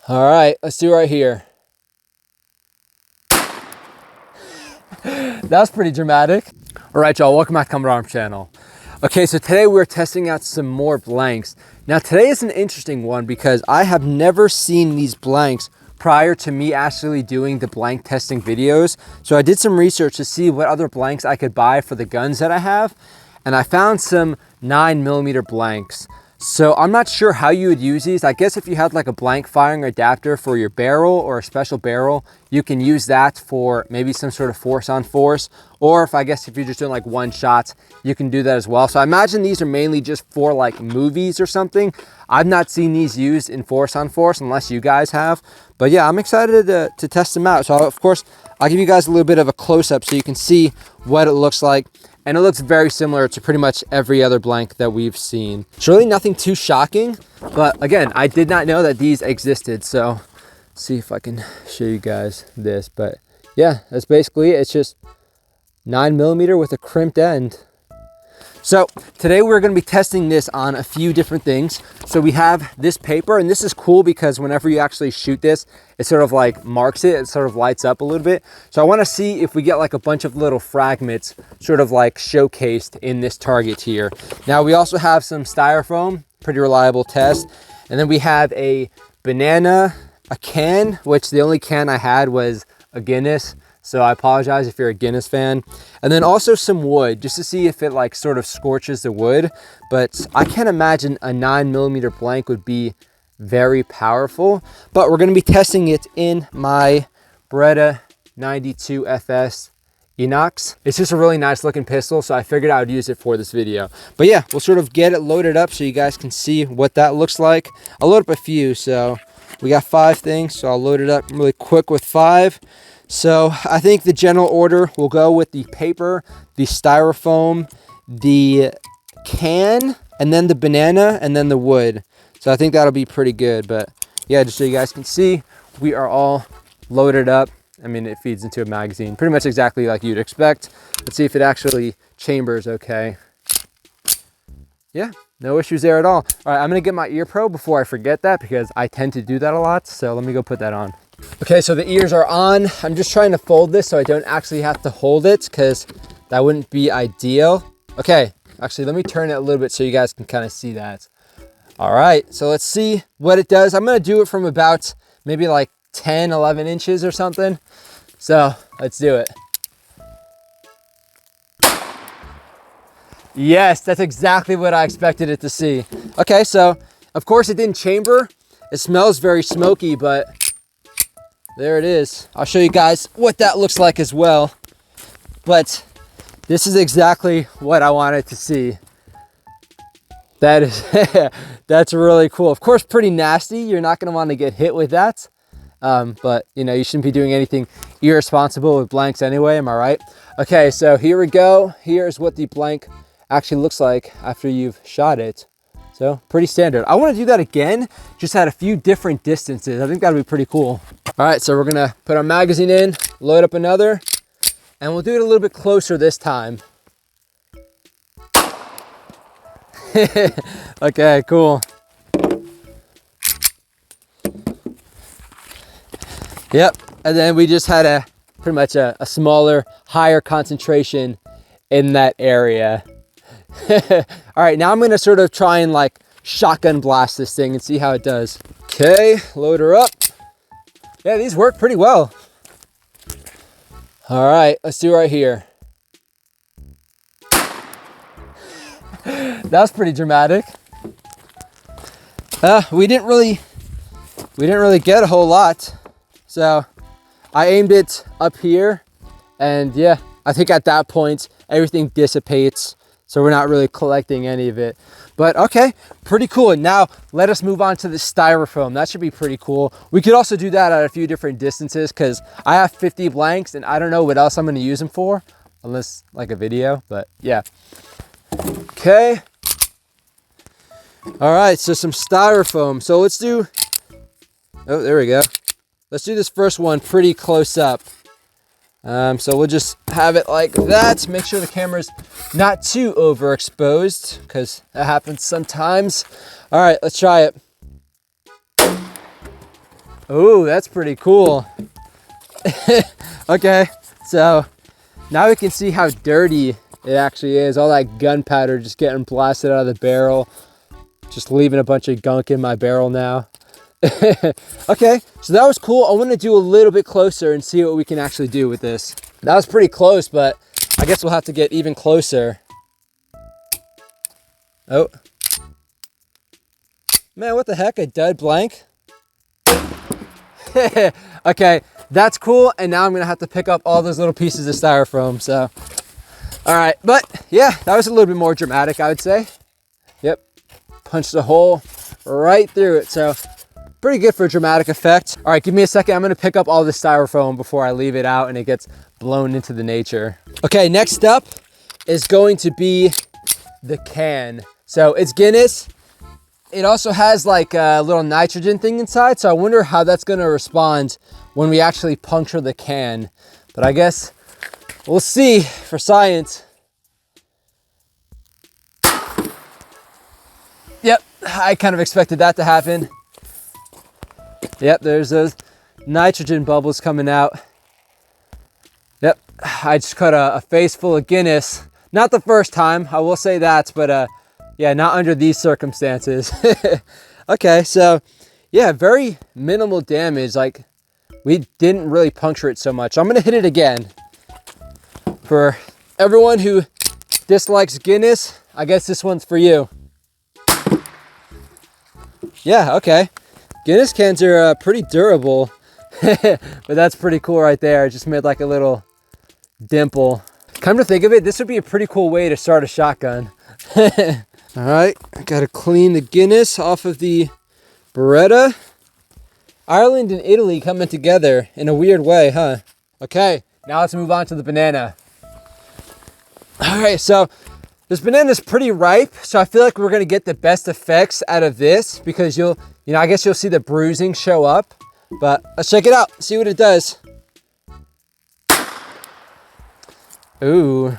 All right, let's do right here. That was pretty dramatic. All right, y'all, welcome back to Combat Arms channel. Okay, so today we're testing out some more blanks. Now today is an interesting one because I have never seen these blanks prior to me actually doing the blank testing videos. So I did some research to see what other blanks I could buy for the guns that I have, and I found some 9mm blanks. So I'm not sure how you would use these. I guess if you had like a blank firing adapter for your barrel or a special barrel, you can use that for maybe some sort of force on force. Or if you're just doing like one shot, you can do that as well. So I imagine these are mainly just for like movies or something. I've not seen these used in force on force unless you guys have. But yeah, I'm excited to test them out. So of course, I'll give you guys a little bit of a close-up so you can see what it looks like. And it looks very similar to pretty much every other blank that we've seen. It's really nothing too shocking, but again, I did not know that these existed. So let's see if I can show you guys this, but yeah, that's basically it. It's just 9mm with a crimped end. So today we're going to be testing this on a few different things. So we have this paper, and this is cool because whenever you actually shoot this, it sort of like marks it, it sort of lights up a little bit. So I want to see if we get like a bunch of little fragments sort of like showcased in this target here. Now we also have some styrofoam, pretty reliable test. And then we have a banana, a can, which the only can I had was a Guinness. So I apologize if you're a Guinness fan. And then also some wood, just to see if it like sort of scorches the wood. But I can't imagine a 9mm blank would be very powerful. But we're gonna be testing it in my Beretta 92 FS Inox. It's just a really nice looking pistol, so I figured I would use it for this video. But yeah, we'll sort of get it loaded up so you guys can see what that looks like. I'll load up a few, so we got 5 things, so I'll load it up really quick with 5. So I think the general order will go with the paper, the styrofoam, the can, and then the banana, and then the wood. So I think that'll be pretty good. But yeah, just so you guys can see, we are all loaded up. I mean, it feeds into a magazine, pretty much exactly like you'd expect. Let's see if it actually chambers okay. Yeah, no issues there at all. All right, I'm gonna get my ear probe before I forget that because I tend to do that a lot. So let me go put that on. Okay, so the ears are on. I'm just trying to fold this so I don't actually have to hold it because that wouldn't be ideal. Okay, actually, let me turn it a little bit so you guys can kind of see that. All right, so let's see what it does. I'm gonna do it from about maybe like 10, 11 inches or something. So let's do it. Yes, that's exactly what I expected it to see. Okay, so of course it didn't chamber. It smells very smoky, but there it is. I'll show you guys what that looks like as well. But this is exactly what I wanted to see. That is, that's really cool. Of course, pretty nasty. You're not gonna want to get hit with that. But you know, you shouldn't be doing anything irresponsible with blanks anyway, am I right? Okay, so here we go. Here's what the blank actually looks like after you've shot it. So pretty standard. I want to do that again, just at a few different distances. I think that'd be pretty cool. All right, so we're gonna put our magazine in, load up another, and we'll do it a little bit closer this time. Okay, cool. Yep, and then we just had pretty much a smaller, higher concentration in that area. All right, now I'm gonna sort of try and like shotgun blast this thing and see how it does. Okay, load her up. Yeah, these work pretty well. All right, let's do right here. That was pretty dramatic. We didn't really get a whole lot. So I aimed it up here, and yeah, I think at that point everything dissipates, so we're not really collecting any of it. But okay, pretty cool. And now let us move on to the styrofoam. That should be pretty cool. We could also do that at a few different distances because I have 50 blanks and I don't know what else I'm gonna use them for, unless like a video, but yeah. Okay. All right, so some styrofoam. So let's do, oh, there we go. Let's do this first one pretty close up. So we'll just have it like that. Make sure the camera's not too overexposed because that happens sometimes. All right, let's try it. Oh, that's pretty cool. Okay, so now we can see how dirty it actually is. All that gunpowder just getting blasted out of the barrel. Just leaving a bunch of gunk in my barrel now. Okay, so that was cool. I want to do a little bit closer and see what we can actually do with this. That was pretty close, but I guess we'll have to get even closer. Oh. Man, what the heck, a dud blank? Okay, that's cool. And now I'm gonna have to pick up all those little pieces of styrofoam, so. All right, but yeah, that was a little bit more dramatic, I would say. Yep, punched a hole right through it, so pretty good for a dramatic effect. All right, give me a second. I'm gonna pick up all the styrofoam before I leave it out and it gets blown into the nature. Okay, next up is going to be the can. So it's Guinness. It also has like a little nitrogen thing inside, so I wonder how that's gonna respond when we actually puncture the can. But I guess we'll see for science. Yep, I kind of expected that to happen. Yep, there's those nitrogen bubbles coming out. Yep, I just cut a face full of Guinness. Not the first time, I will say that, but yeah, not under these circumstances. Okay, so yeah, very minimal damage. Like, we didn't really puncture it so much. I'm gonna hit it again. For everyone who dislikes Guinness, I guess this one's for you. Yeah, okay. Guinness cans are pretty durable, but that's pretty cool right there. I just made like a little dimple. Come to think of it, this would be a pretty cool way to start a shotgun. All right, I gotta clean the Guinness off of the Beretta. Ireland and Italy coming together in a weird way, huh? Okay, now let's move on to the banana. All right, so this banana is pretty ripe, so I feel like we're gonna get the best effects out of this because I guess you'll see the bruising show up, but let's check it out, see what it does. Ooh,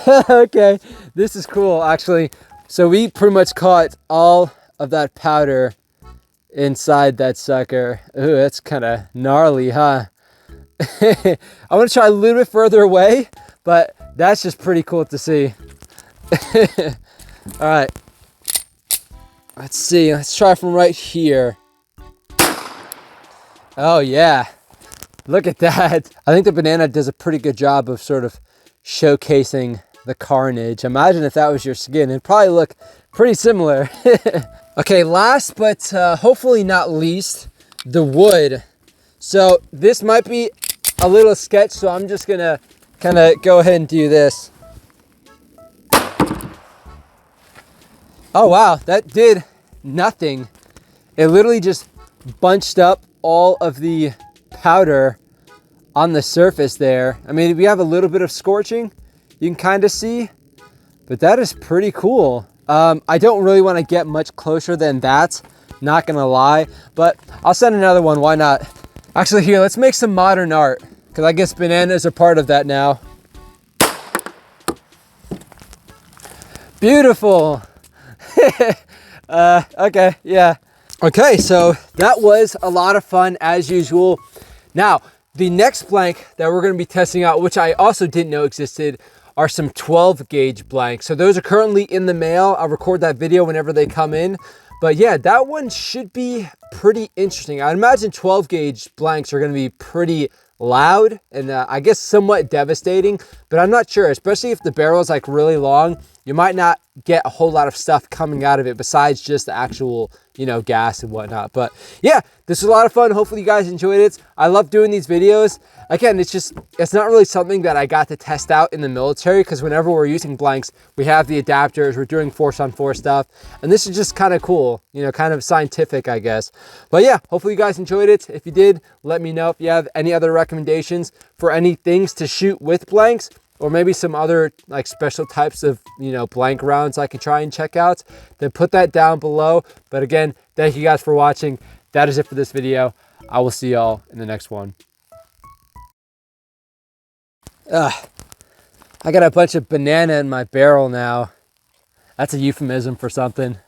okay, this is cool actually. So we pretty much caught all of that powder inside that sucker. Ooh, that's kind of gnarly, huh? I want to try a little bit further away, but that's just pretty cool to see. All right, let's see, let's try from right here. Oh yeah, look at that. I think the banana does a pretty good job of sort of showcasing the carnage. Imagine if that was your skin, it'd probably look pretty similar. Okay, last but hopefully not least, the wood. So this might be a little sketch, so I'm just gonna kind of go ahead and do this. Oh wow, that did nothing. It literally just bunched up all of the powder on the surface there. I mean, we have a little bit of scorching, you can kind of see, but that is pretty cool. I don't really want to get much closer than that, not gonna lie, but I'll send another one, why not? Actually, here, let's make some modern art, because I guess bananas are part of that now. Beautiful. Okay, yeah. Okay, so that was a lot of fun as usual. Now, the next blank that we're gonna be testing out, which I also didn't know existed, are some 12 gauge blanks. So those are currently in the mail. I'll record that video whenever they come in. But yeah, that one should be pretty interesting. I'd imagine 12 gauge blanks are gonna be pretty loud and I guess somewhat devastating, but I'm not sure, especially if the barrel is like really long, you might not get a whole lot of stuff coming out of it besides just the actual, gas and whatnot. But yeah, this was a lot of fun. Hopefully you guys enjoyed it. I love doing these videos. Again, it's not really something that I got to test out in the military because whenever we're using blanks, we have the adapters, we're doing force on force stuff. And this is just kind of cool, kind of scientific, I guess. But yeah, hopefully you guys enjoyed it. If you did, let me know if you have any other recommendations for any things to shoot with blanks, or maybe some other like special types of, blank rounds I could try and check out, then put that down below. But again, thank you guys for watching. That is it for this video. I will see y'all in the next one. I got a bunch of banana in my barrel now. That's a euphemism for something.